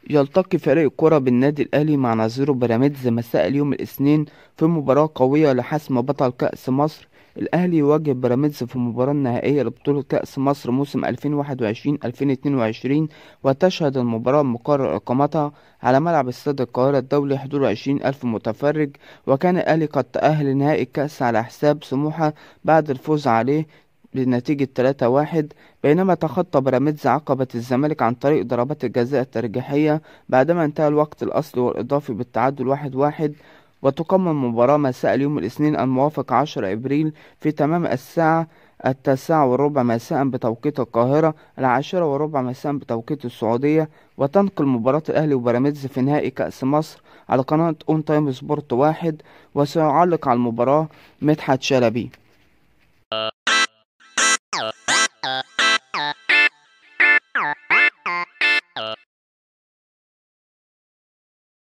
يلتقي فريق كرة بالنادي الأهلي مع نظيره بيراميدز مساء اليوم الاثنين في مباراة قوية لحسم بطل كأس مصر. الأهلي يواجه بيراميدز في المباراة النهائية لبطولة كأس مصر موسم 2021-2022، وتشهد المباراة مقرر إقامتها على ملعب استاد القاهرة الدولي حضور 20,000 متفرج. وكان الأهلي قد تأهل لنهائي الكأس على حساب سموحة بعد الفوز عليه بنتيجة 3-1، بينما تخطى بيراميدز عقبة الزمالك عن طريق ضربات الجزاء الترجيحية بعدما انتهى الوقت الأصلي والإضافي بالتعادل 1-1. وتقام المباراة مساء اليوم الاثنين الموافق 10 إبريل في تمام الساعة 9:15 مساء بتوقيت القاهرة، 10:15 مساء بتوقيت السعودية. وتنقل مباراة الأهلي وبيراميدز في نهائي كأس مصر على قناة أون تايم سبورت 1، وسيعلق على المباراة مدحت شلبي.